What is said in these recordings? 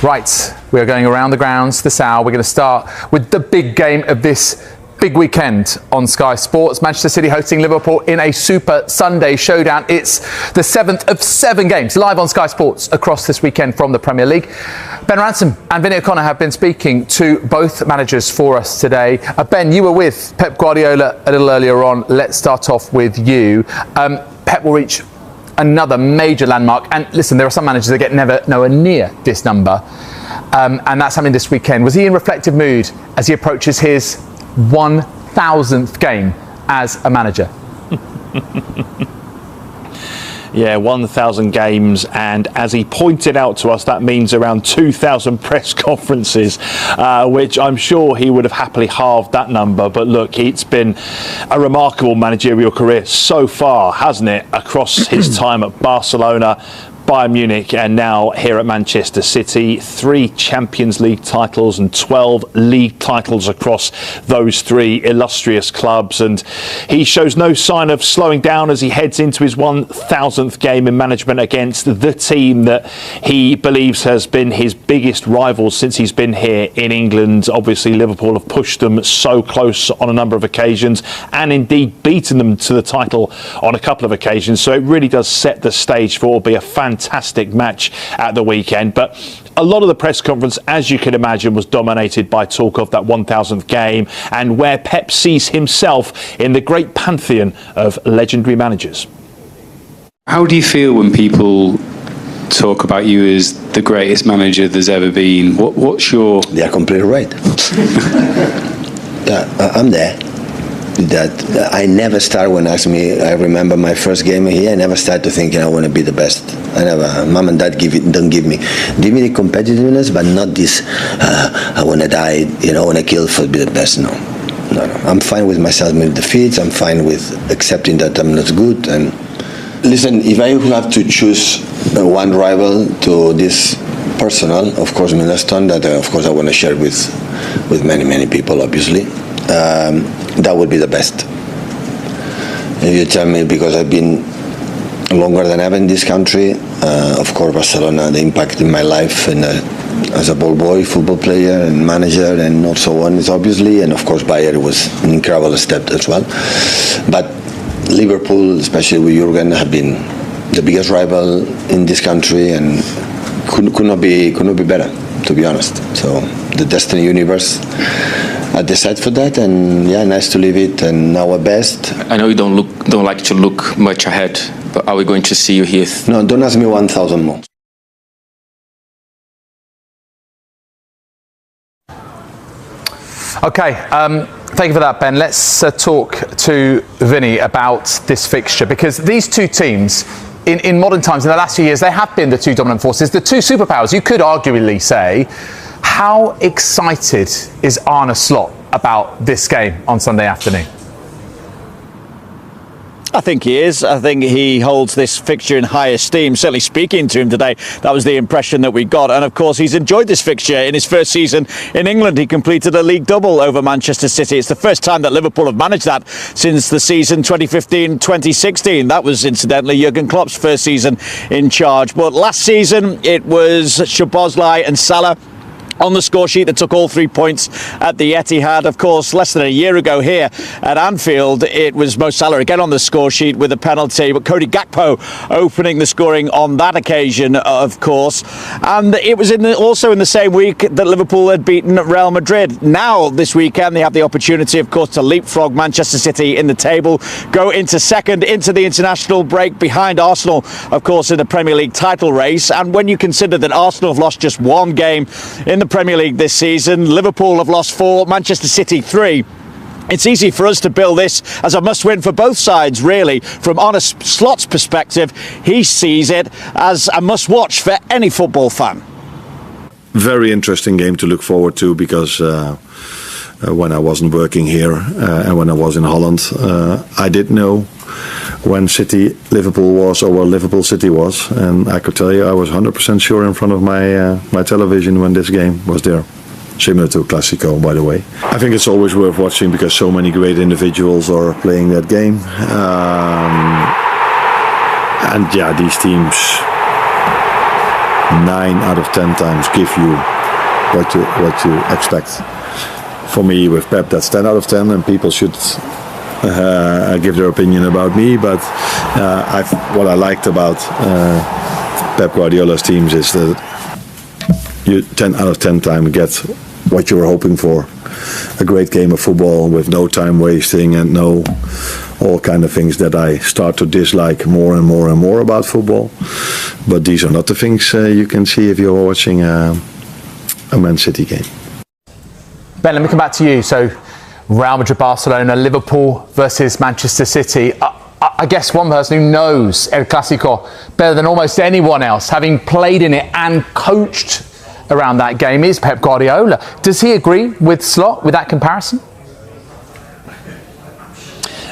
Right, we are going around the grounds this hour. We're going to start with the big game of this big weekend on Sky Sports. Manchester City hosting Liverpool in a Super Sunday showdown. It's the 7th of 7 games live on Sky Sports across this weekend from the Premier League. Ben Ransom and Vinny O'Connor have been speaking to both managers for us today. Ben, you were with Pep Guardiola a little earlier on. Let's start off with you. Pep will reach another major landmark. And listen, there are some managers that get nowhere near this number. And that's happening this weekend. Was he in reflective mood as he approaches his 1,000th game as a manager? Yeah, 1,000 games, and as he pointed out to us, that means around 2,000 press conferences, which I'm sure he would have happily halved that number. But look, it's been a remarkable managerial career so far, hasn't it, across his time at Barcelona, Bayern Munich, and now here at Manchester City. 3 Champions League titles and 12 league titles across those 3 illustrious clubs, and he shows no sign of slowing down as he heads into his 1,000th game in management against the team that he believes has been his biggest rival since he's been here in England. Obviously, Liverpool have pushed them so close on a number of occasions and indeed beaten them to the title on a couple of occasions, so it really does set the stage for what will be a fantastic match at the weekend. But a lot of the press conference, as you can imagine, was dominated by talk of that 1,000th game and where Pep sees himself in the great pantheon of legendary managers. How do you feel when people talk about you as the greatest manager there's ever been? What's your... They are completely right. Yeah, I'm there. That I never start when asked me. I remember my first game here. I never start to thinking I want to be the best. I never. Mom and Dad don't give me the competitiveness, but not this. I want to die. I want to kill for be the best. No. I'm fine with myself with defeats. I'm fine with accepting that I'm not good. And listen, if I have to choose one rival to this personal, of course, Milestone. That of course I want to share with many people, obviously. That would be the best. If you tell me, because I've been longer than ever in this country, of course Barcelona, the impact in my life and as a ball boy, football player and manager and so on is obviously, and of course Bayern was an incredible step as well. But Liverpool, especially with Jurgen, have been the biggest rival in this country and could not be better, to be honest. So the Destiny Universe I decided for that, and yeah, nice to leave it and our best. I know you don't like to look much ahead, but are we going to see you here? No, don't ask me 1,000 more. Okay, thank you for that, Ben. Let's talk to Vinny about this fixture, because these two teams, in modern times, in the last few years, they have been the 2 dominant forces, the 2 superpowers. You could arguably say, how excited is ARNE Slot about this game on Sunday afternoon? I think he is. I think he holds this fixture in high esteem. Certainly speaking to him today, that was the impression that we got. And of course, he's enjoyed this fixture. In his first season in England, he completed a league double over Manchester City. It's the first time that Liverpool have managed that since the season 2015-2016. That was, incidentally, Jurgen Klopp's first season in charge. But last season, it was Szoboszlai and Salah on the score sheet that took all 3 points at the Etihad. Of course, less than a year ago here at Anfield, it was Mo Salah again on the score sheet with a penalty, but Cody Gakpo opening the scoring on that occasion, of course. And it was also in the same week that Liverpool had beaten Real Madrid. Now, this weekend, they have the opportunity, of course, to leapfrog Manchester City in the table, go into second, into the international break behind Arsenal, of course, in the Premier League title race. And when you consider that Arsenal have lost just 1 game in the Premier League this season, Liverpool have lost 4, Manchester City 3. It's easy for us to bill this as a must-win for both sides, really. From ARNE Slot's perspective, he sees it as a must-watch for any football fan. Very interesting game to look forward to, because when I wasn't working here and when I was in Holland, I did know when Liverpool was, or where Liverpool City was, and I could tell you I was 100% sure in front of my television when this game was there. Similar to Classico, by the way. I think it's always worth watching because so many great individuals are playing that game. And yeah, these teams 9 out of 10 times give you what you expect. For me, with Pep, that's 10 out of 10, and people should give their opinion about me. But what I liked about Pep Guardiola's teams is that you 10 out of 10 times get what you were hoping for. A great game of football with no time wasting and no all kind of things that I start to dislike more and more and more about football. But these are not the things you can see if you're watching a Man City game. Ben, let me come back to you. So, Real Madrid, Barcelona, Liverpool versus Manchester City. I guess one person who knows El Clásico better than almost anyone else, having played in it and coached around that game, is Pep Guardiola. Does he agree with Slot with that comparison?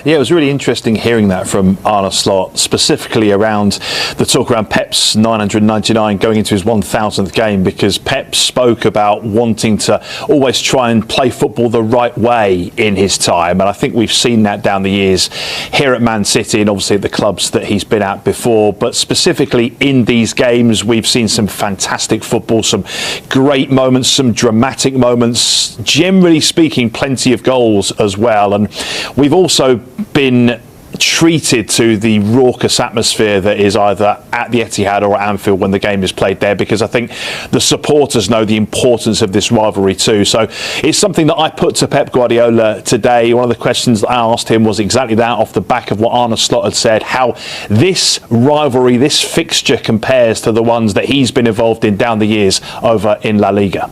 Yeah, it was really interesting hearing that from Arne Slot, specifically around the talk around Pep's 999 going into his 1000th game, because Pep spoke about wanting to always try and play football the right way in his time. And I think we've seen that down the years here at Man City and obviously at the clubs that he's been at before. But specifically in these games, we've seen some fantastic football, some great moments, some dramatic moments, generally speaking, plenty of goals as well. And we've also been treated to the raucous atmosphere that is either at the Etihad or at Anfield when the game is played there, because I think the supporters know the importance of this rivalry too. So it's something that I put to Pep Guardiola today. One of the questions that I asked him was exactly that, off the back of what Arne Slot had said, how this rivalry, this fixture compares to the ones that he's been involved in down the years over in La Liga.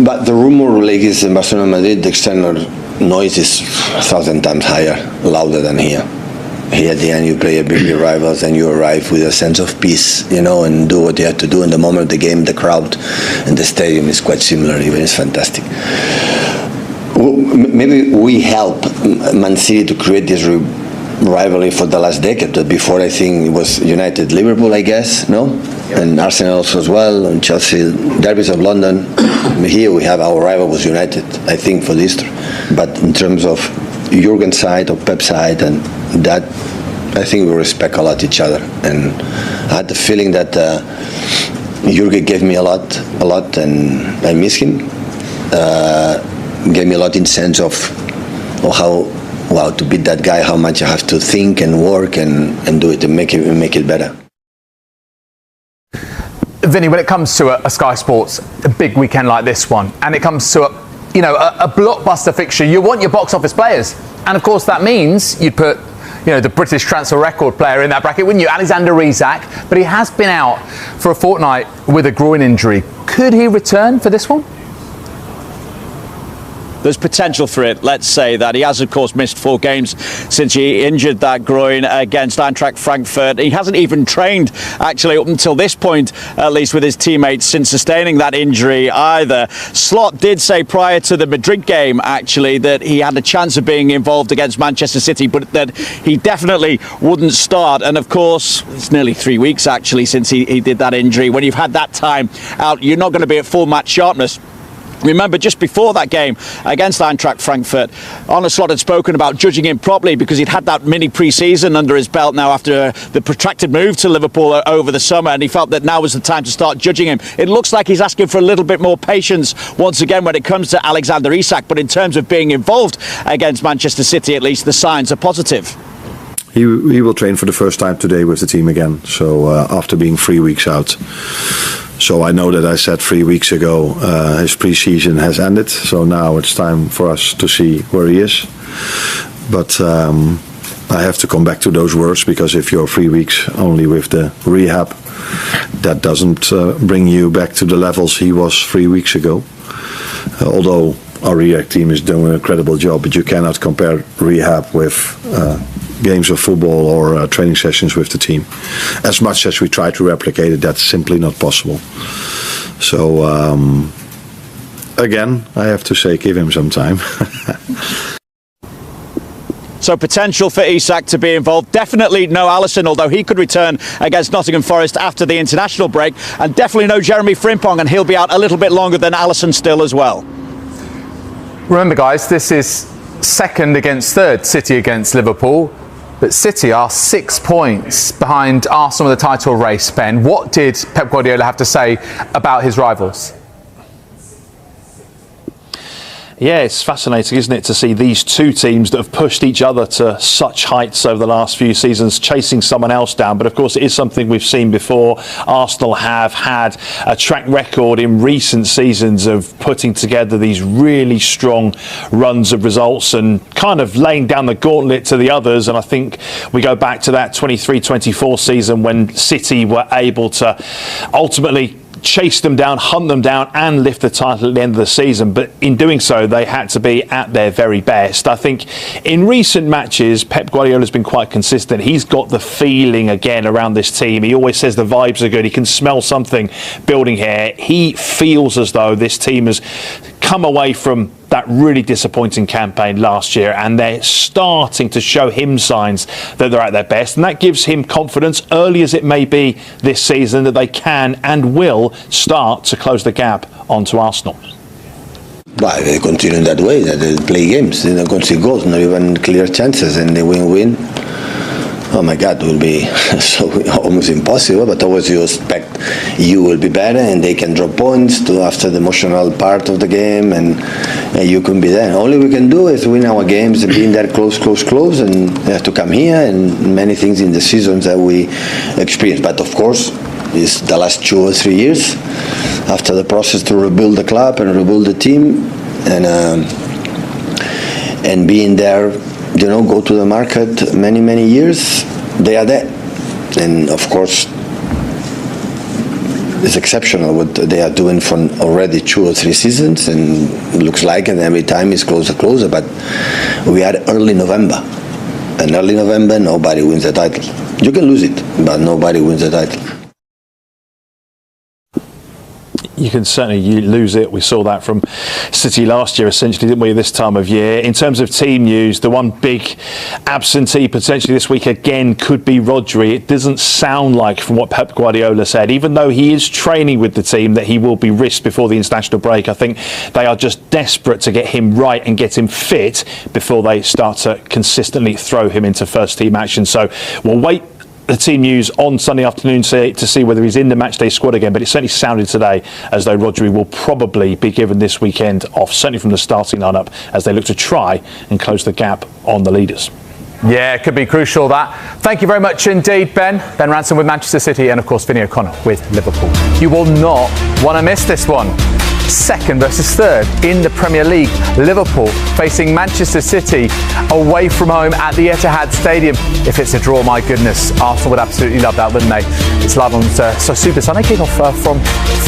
But the rumor like is in Barcelona, Madrid, the external noise is 1,000 times higher, louder than here. Here at the end you play a big rivals and you arrive with a sense of peace, and do what you have to do. In the moment of the game, the crowd and the stadium is quite similar, even it's fantastic. Maybe we help Man City to create this rivalry for the last decade. Before, I think it was United, Liverpool, I guess, no? And Arsenal also as well, and Chelsea, derbies of London. Here we have our rival was United, I think, for this. But in terms of Jurgen's side or Pep's side, and that, I think we respect a lot each other. And I had the feeling that Jurgen gave me a lot, and I miss him. Gave me a lot in sense of how, to beat that guy, how much I have to think and work and do it and make it better. Vinny, when it comes to a Sky Sports, a big weekend like this one, and it comes to a blockbuster fixture, you want your box office players. And of course that means you'd put the British transfer record player in that bracket, wouldn't you? Alexander Isak, but he has been out for a fortnight with a groin injury. Could he return for this one? There's potential for it. Let's say that he has, of course, missed 4 games since he injured that groin against Eintracht Frankfurt. He hasn't even trained, actually, up until this point, at least with his teammates, since sustaining that injury either. Slot did say prior to the Madrid game, actually, that he had a chance of being involved against Manchester City, but that he definitely wouldn't start. And, of course, it's nearly 3 weeks, actually, since he did that injury. When you've had that time out, you're not going to be at full match sharpness. Remember, just before that game against Eintracht Frankfurt, Arne Slot had spoken about judging him properly because he'd had that mini pre-season under his belt now after the protracted move to Liverpool over the summer, and he felt that now was the time to start judging him. It looks like he's asking for a little bit more patience once again when it comes to Alexander Isak, but in terms of being involved against Manchester City, at least the signs are positive. He will train for the first time today with the team again, so after being 3 weeks out. So I know that I said 3 weeks ago his pre-season has ended, so now it's time for us to see where he is. But I have to come back to those words, because if you're 3 weeks only with the rehab, that doesn't bring you back to the levels he was 3 weeks ago. Although our rehab team is doing an incredible job, but you cannot compare rehab with games of football or training sessions with the team. As much as we try to replicate it, that's simply not possible. So again, I have to say, give him some time. So potential for Isak to be involved. Definitely no Alisson, although he could return against Nottingham Forest after the international break. And definitely no Jeremy Frimpong, and he'll be out a little bit longer than Alisson still as well. Remember, guys, this is second against third, City against Liverpool. But City are 6 points behind Arsenal in the title race, Ben. What did Pep Guardiola have to say about his rivals? Yeah, it's fascinating, isn't it, to see these two teams that have pushed each other to such heights over the last few seasons, chasing someone else down. But of course, it is something we've seen before. Arsenal have had a track record in recent seasons of putting together these really strong runs of results and kind of laying down the gauntlet to the others. And I think we go back to that 23-24 season when City were able to ultimately chase them down, hunt them down and lift the title at the end of the season. But in doing so, they had to be at their very best. I think in recent matches, Pep Guardiola's been quite consistent. He's got the feeling again around this team. He always says the vibes are good. He can smell something building here. He feels as though this team has come away from that really disappointing campaign last year and they're starting to show him signs that they're at their best, and that gives him confidence, early as it may be this season, that they can and will start to close the gap onto Arsenal. Well, they continue in that way, that they play games, they don't concede goals, not even clear chances, and they win. Oh my God, it will be so almost impossible, but always you expect you will be better and they can drop points to after the emotional part of the game, and you can be there. All we can do is win our games and being there close, and they have to come here, and many things in the seasons that we experience. But of course, it's the last 2 or 3 years after the process to rebuild the club and rebuild the team, and being there, you know, go to the market many years, they are there. And of course, it's exceptional what they are doing for already 2 or 3 seasons, and it looks like, and every time it's closer, but we are early November. And early November, nobody wins the title. You can lose it, but nobody wins the title. You can certainly lose it. We saw that from City last year, essentially, didn't we, this time of year? In terms of team news, the one big absentee potentially this week again could be Rodri. It doesn't sound like, from what Pep Guardiola said, even though he is training with the team, that he will be risked before the international break. I think they are just desperate to get him right and get him fit before they start to consistently throw him into first team action. So we'll wait the team news on Sunday afternoon to see whether he's in the matchday squad again, but it certainly sounded today as though Rodri will probably be given this weekend off, certainly from the starting lineup, as they look to try and close the gap on the leaders. Yeah, it could be crucial, that. Thank you very much indeed, Ben. Ben Ransom with Manchester City, and of course Vinny O'Connor with Liverpool. You will not want to miss this one. 2nd versus 3rd in the Premier League. Liverpool facing Manchester City away from home at the Etihad Stadium. If it's a draw, my goodness, Arsenal would absolutely love that, wouldn't they? It's live on so Super Sunday, kick-off from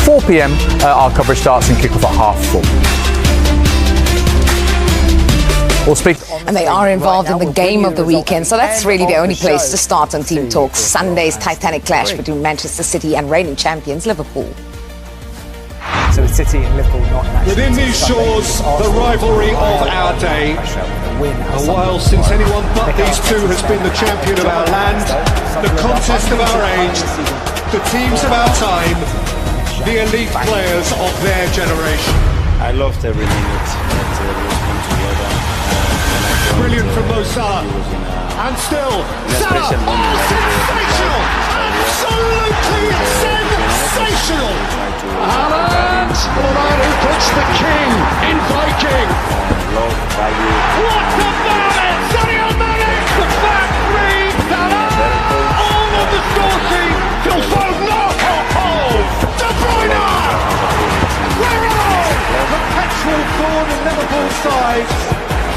4 p.m. Our coverage starts and kick-off at 4:30. We'll speak. And they are involved in the game of the weekend, so that's really the only place to start on Team Talk. Sunday's titanic clash between Manchester City and reigning champions Liverpool. So it's City and Liverpool not actually. Within these shores, the rivalry of our day. A while since anyone but these two has been the champion of our land, the contest of our age, the teams of our time, the elite players of their generation. I loved every minute that was come together. Brilliant from Mo Salah. And still, Salah! Oh, sensational! Absolutely sensational! Haaland, the man who puts the king in Viking. What about it? Sadio Mane, the back three, Salah! All of the score sheet, Phil Foden, oh, De Bruyne! Guerrero! The petrol thorn in Liverpool's side,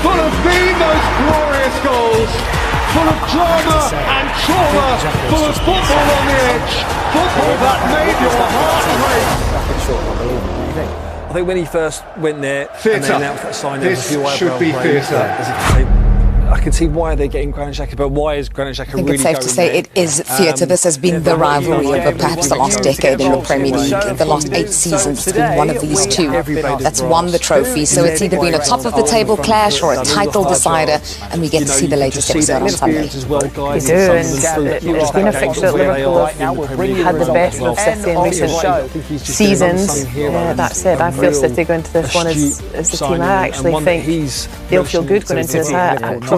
full of the most glorious goals, full of drama and trauma, full of football on the edge, football that made your heart race. I think when he first went there, theatre. And they announced that sign, this should be theatre. I can see why they're getting Granit Xhaka, but why is Granit Xhaka really going there? I think it's safe to say it is theatre. This has been the rivalry over perhaps the last decade in the Premier League. The last 8 seasons, it's been one of these two that's won the trophy. So it's either been a top-of-the-table clash or a title decider, and we get to see the latest episode on Sunday. We do, and it's been a fixture that Liverpool have had the best of City in recent seasons. That said, I feel City going into this one as the team. I actually think they'll feel good going into this.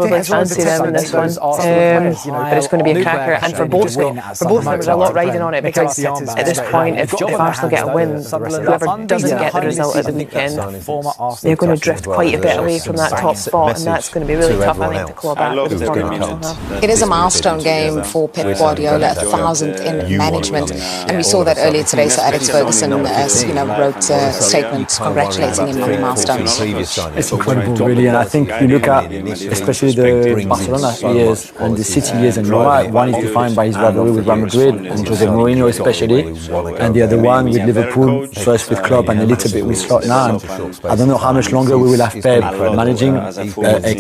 probably fancy them in this one. But it's going to be a cracker, and for both of them, there's a lot riding on it, because at this point, if Arsenal get a win, whoever doesn't get the result at the weekend, they're going to drift quite a bit away from that top spot, and that's going to be really tough, I think, to claw back with the form Arsenal have. It is a milestone game for Pep Guardiola, 1,000th in management, and we saw that earlier today. So Alex Ferguson, wrote a statement congratulating him on the milestones. It's incredible, really, and I think you look at especially the Barcelona years and the City years, and you're right, one is defined by his rivalry with Real Madrid and Jose Mourinho especially, and the other one with Liverpool, first with Klopp and a little bit with Slot now. And I don't know how much longer we will have Pep managing a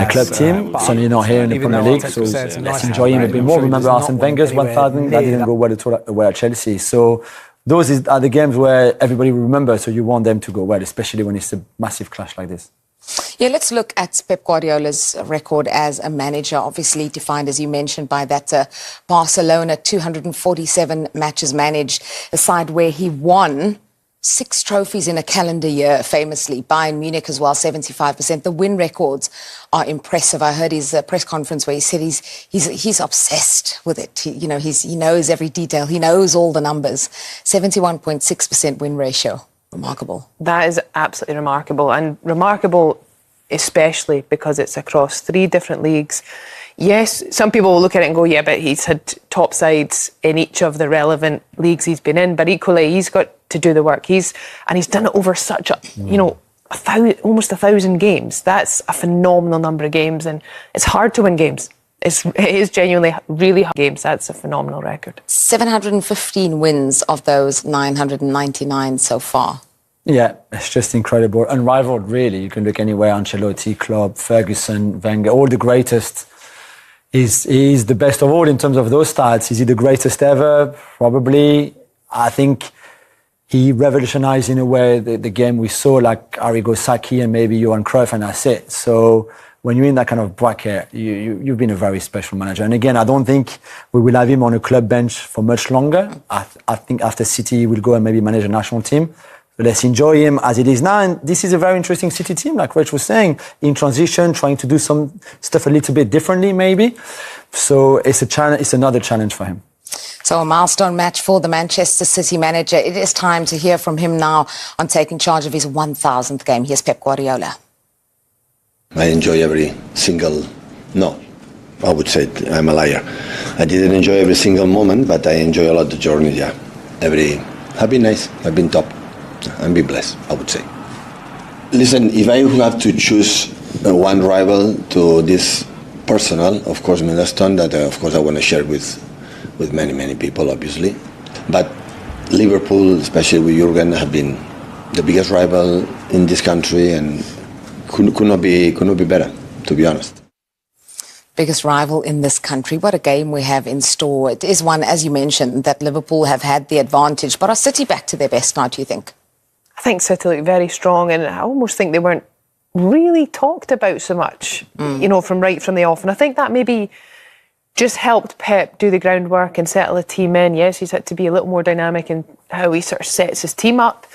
club team, certainly not here in the Premier League, so let's enjoy him a bit more. Remember Arsene Wenger's 1,000, that didn't go well at all away at Chelsea. So those are the games where everybody will remember, so you want them to go well, especially when it's a massive clash like this. Yeah, let's look at Pep Guardiola's record as a manager, obviously defined, as you mentioned, by that Barcelona 247 matches managed, a side where he won 6 trophies in a calendar year, famously. Bayern Munich as well, 75%. The win records are impressive. I heard his press conference where he said he's obsessed with it. He knows every detail. He knows all the numbers. 71.6% win ratio. Remarkable. That is absolutely remarkable, and remarkable especially because it's across 3 different leagues. Yes, some people will look at it and go, yeah, but he's had top sides in each of the relevant leagues he's been in, but equally he's got to do the work. He's done it over such a, almost 1,000 games. That's a phenomenal number of games, and it's hard to win games. It is genuinely really hard games. That's a phenomenal record. 715 wins of those 999 so far. Yeah, it's just incredible. Unrivaled, really. You can look anywhere, Ancelotti, Klopp, Ferguson, Wenger, all the greatest. He's the best of all in terms of those stats. Is he the greatest ever? Probably. I think he revolutionized in a way the game we saw, like Arrigo Sacchi and maybe Johan Cruyff, and that's it. So when you're in that kind of bracket, you've been a very special manager. And again, I don't think we will have him on a club bench for much longer. I think after City, he will go and maybe manage a national team. So let's enjoy him as it is now. And this is a very interesting City team, like Rach was saying, in transition, trying to do some stuff a little bit differently, maybe. So it's a challenge. It's another challenge for him. So a milestone match for the Manchester City manager. It is time to hear from him now on taking charge of his 1,000th game. Here's Pep Guardiola. I enjoy every single... No, I would say I'm a liar. I didn't enjoy every single moment, but I enjoy a lot the journey, yeah. I've been nice, I've been top. I've been blessed, I would say. Listen, if I have to choose one rival to this personal, of course, Middleston, that of course I want to share with many, many people, obviously. But Liverpool, especially with Jurgen, have been the biggest rival in this country, and could not be better, to be honest. Biggest rival in this country. What a game we have in store. It is one, as you mentioned, that Liverpool have had the advantage. But are City back to their best now, do you think? I think City look very strong, and I almost think they weren't really talked about so much, from the off. And I think that maybe just helped Pep do the groundwork and settle the team in. Yes, he's had to be a little more dynamic in how he sort of sets his team up.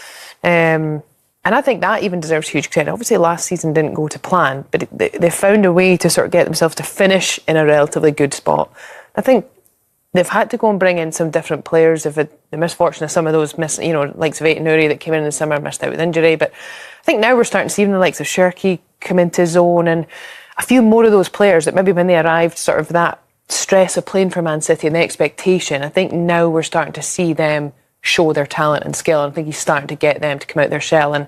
And I think that even deserves huge credit. Obviously, last season didn't go to plan, but they found a way to sort of get themselves to finish in a relatively good spot. I think they've had to go and bring in some different players. They've had the misfortune of some of those, likes of Aït-Nouri that came in the summer, missed out with injury. But I think now we're starting to see even the likes of Cherki come into his own, and a few more of those players that maybe when they arrived, sort of that stress of playing for Man City and the expectation, I think now we're starting to see them show their talent and skill, and I think he's starting to get them to come out their shell. And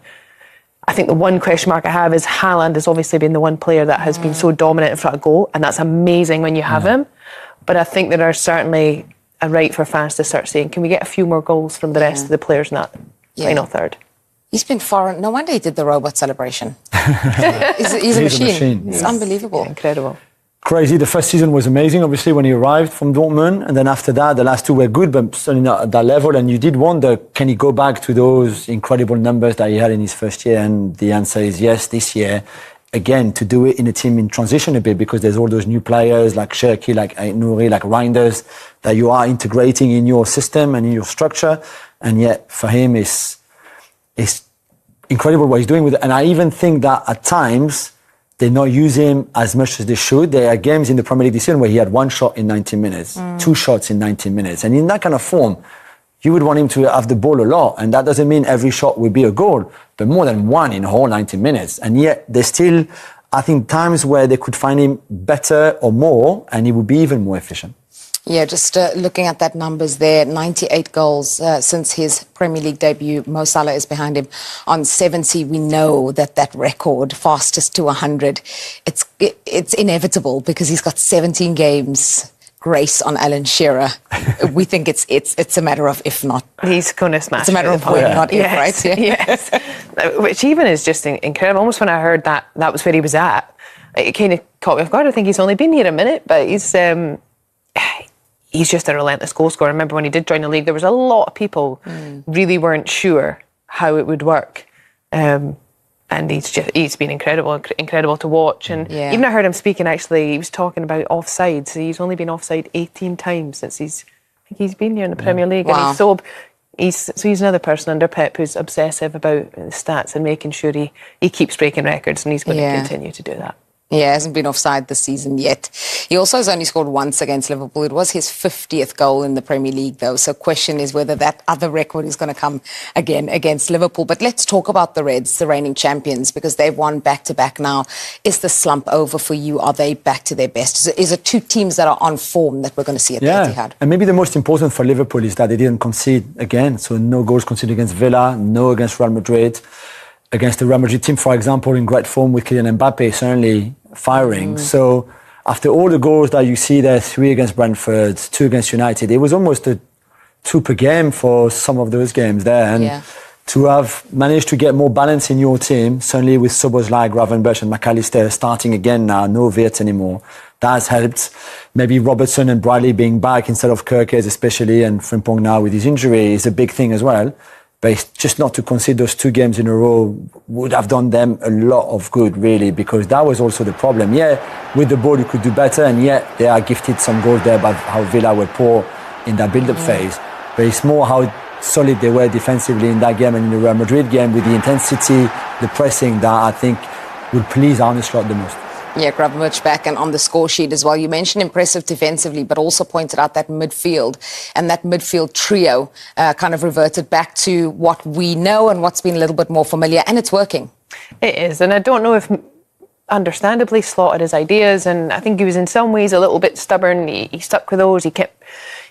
I think the one question mark I have is Haaland has obviously been the one player that has been so dominant in front of goal, and that's amazing when you have him. But I think there are certainly a right for fans to start saying, can we get a few more goals from the rest of the players in that final third? He's been foreign. No wonder he did the robot celebration. he's a machine. It's unbelievable. Yeah, incredible. Crazy. The first season was amazing, obviously, when he arrived from Dortmund. And then after that, the last two were good, but certainly not at that level. And you did wonder, can he go back to those incredible numbers that he had in his first year? And the answer is yes, this year. Again, to do it in a team in transition a bit, because there's all those new players like Cherki, like Aït-Nouri, like Reinders, that you are integrating in your system and in your structure. And yet, for him, it's incredible what he's doing with it. And I even think that at times, they not use him as much as they should. There are games in the Premier League this season where he had 1 shot in 90 minutes, 2 shots in 90 minutes. And in that kind of form, you would want him to have the ball a lot. And that doesn't mean every shot will be a goal, but more than 1 in a whole 90 minutes. And yet there's still, I think, times where they could find him better or more, and he would be even more efficient. Yeah, just looking at that numbers there, 98 goals since his Premier League debut. Mo Salah is behind him on 70. We know that record, fastest to 100, it's inevitable because he's got 17 games grace on Alan Shearer. We think it's a matter of if not. He's going to smash. It's a matter of when, not if, right? Yes. Which even is just incredible. Almost when I heard that was where he was at, it kind of caught me off guard. I think he's only been here a minute, but he's just a relentless goal scorer. I remember when he did join the league, there was a lot of people really weren't sure how it would work. And he's been incredible to watch. And even I heard him speaking, actually, he was talking about offside. So he's only been offside 18 times since he's been here in the Premier League. Wow. And he's another person under Pep who's obsessive about the stats and making sure he keeps breaking records, and he's going to continue to do that. Yeah, hasn't been offside this season yet. He also has only scored once against Liverpool. It was his 50th goal in the Premier League, though. So question is whether that other record is going to come again against Liverpool. But let's talk about the Reds, the reigning champions, because they've won back-to-back now. Is the slump over for you? Are they back to their best? Is it 2 teams that are on form that we're going to see at the Etihad? And maybe the most important for Liverpool is that they didn't concede again. So no goals conceded against Villa, no against Real Madrid. Against the Real Madrid team, for example, in great form with Kylian Mbappe, certainly firing. So after all the goals that you see there, 3 against Brentford, 2 against United, it was almost a 2 per game for some of those games there. And to have managed to get more balance in your team, certainly with subs like Gravenberch and McAllister starting again now, no Wirtz anymore, that has helped. Maybe Robertson and Bradley being back instead of Kerkez especially, and Frimpong now with his injury is a big thing as well. But it's just not to concede those 2 games in a row would have done them a lot of good, really, because that was also the problem. Yeah, with the ball you could do better, and yet they are gifted some goals there by how Villa were poor in that build-up phase. But it's more how solid they were defensively in that game and in the Real Madrid game with the intensity, the pressing that I think would please Arne Slot the most. Yeah, Gravenberch back and on the score sheet as well. You mentioned impressive defensively, but also pointed out that midfield, and that midfield trio kind of reverted back to what we know and what's been a little bit more familiar, and it's working. It is, and I don't know if, understandably, Slot had his ideas, and I think he was in some ways a little bit stubborn. He stuck with those. He kept,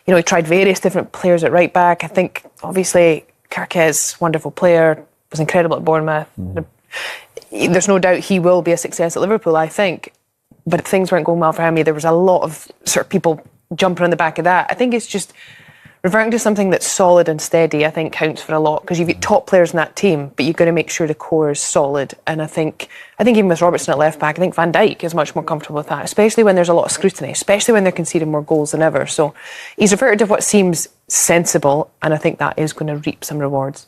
he tried various different players at right back. I think, obviously, Kerkez, wonderful player, was incredible at Bournemouth. There's no doubt he will be a success at Liverpool, I think. But things weren't going well for him. There was a lot of sort of people jumping on the back of that. I think it's just reverting to something that's solid and steady, I think, counts for a lot, because you've got top players in that team, but you've got to make sure the core is solid. And I think even with Robertson at left back, I think Van Dijk is much more comfortable with that, especially when there's a lot of scrutiny, especially when they're conceding more goals than ever. So he's reverted to what seems sensible, and I think that is going to reap some rewards.